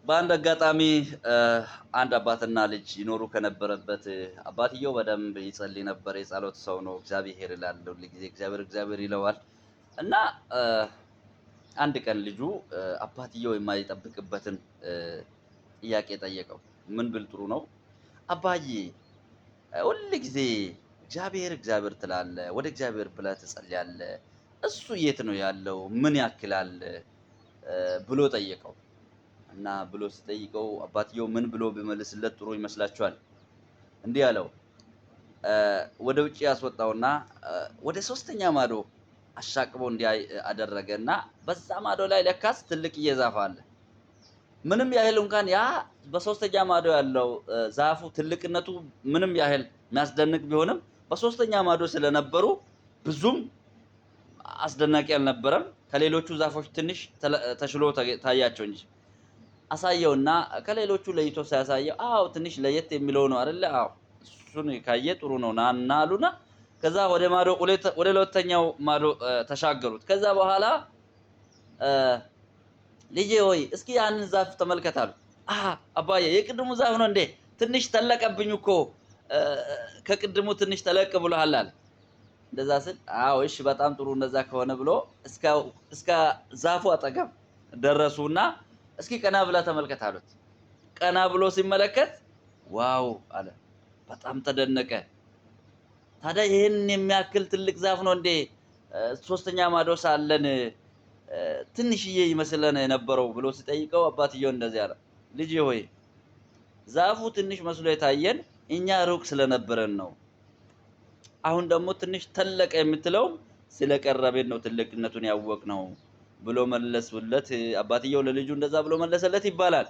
በአንድ አጋጣሚ አንድ አባትና ልጅ ይኖሩ ከነበረበት አባትየው በደንብ ይጸልይ ነበር። የጸሎት ሰው ነው። እግዚአብሔር ይላል ሁል ጊዜ እግዚአብሔር ይለዋል። እና አንድ ቀን ልጁ አባትየው የማይጠብቅበትን ጥያቄ ጠየቀው። ምን ብል ጥሩ ነው? አባዬ ሁል ጊዜ እግዚአብሔር ትላለህ፣ ወደ እግዚአብሔር ብለህ ትጸልያለህ። እሱ የት ነው ያለው? ምን ያክላል? ብሎ ጠየቀው። እና ብሎ ሲጠይቀው አባትየው ምን ብሎ ቢመልስለት ጥሩ ይመስላችኋል? እንዲህ አለው። ወደ ውጪ ያስወጣውና ወደ ሶስተኛ ማዶ አሻቅቦ እንዲያይ አደረገና በዛ ማዶ ላይ ለካስ ትልቅዬ ዛፍ አለ። ምንም ያህል እንኳን ያ በሶስተኛ ማዶ ያለው ዛፉ ትልቅነቱ ምንም ያህል የሚያስደንቅ ቢሆንም በሶስተኛ ማዶ ስለነበሩ ብዙም አስደናቂ አልነበረም። ከሌሎቹ ዛፎች ትንሽ ተሽሎ ታያቸው እንጂ አሳየውና ከሌሎቹ ለይቶ ሲያሳየው አዎ ትንሽ ለየት የሚለው ነው አይደለ? አዎ እሱን ካየ ጥሩ ነው ናና አሉና ከዛ ወደ ሁለተኛው ማዶ ተሻገሩት። ከዛ በኋላ ልጄ ሆይ እስኪ ያንን ዛፍ ተመልከት አሉ። አባዬ የቅድሙ ዛፍ ነው እንዴ? ትንሽ ተለቀብኝ እኮ ከቅድሙ ትንሽ ተለቅ ብሎሃል አለ። እንደዛ ስል አዎ እሺ በጣም ጥሩ እንደዛ ከሆነ ብሎ እስከ ዛፉ አጠገብ ደረሱና እስኪ ቀና ብላ ተመልከት አሉት። ቀና ብሎ ሲመለከት ዋው አለ። በጣም ተደነቀ። ታዲያ ይሄን የሚያክል ትልቅ ዛፍ ነው እንዴ ሶስተኛ ማዶ ሳለን ትንሽዬ ይመስለን የነበረው ብሎ ሲጠይቀው አባትየው እንደዚህ አለ። ልጄ ሆይ ዛፉ ትንሽ መስሎ የታየን እኛ ሩቅ ስለነበረን ነው። አሁን ደግሞ ትንሽ ተለቀ የምትለው ስለቀረበን ነው ትልቅነቱን ያወቅነው ብሎ መለሱለት። አባትየው ለልጁ እንደዛ ብሎ መለሰለት ይባላል።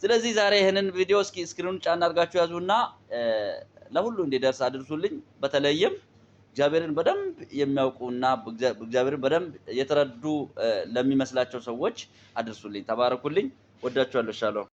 ስለዚህ ዛሬ ይሄንን ቪዲዮ እስኪ ስክሪኑን ጫን አድርጋችሁ ያዙና ለሁሉ እንዲደርስ አድርሱልኝ። በተለይም እግዚአብሔርን በደንብ የሚያውቁና እግዚአብሔርን በደንብ የተረዱ ለሚመስላቸው ሰዎች አድርሱልኝ። ተባረኩልኝ። ወዳችኋለሁ። ሻሎም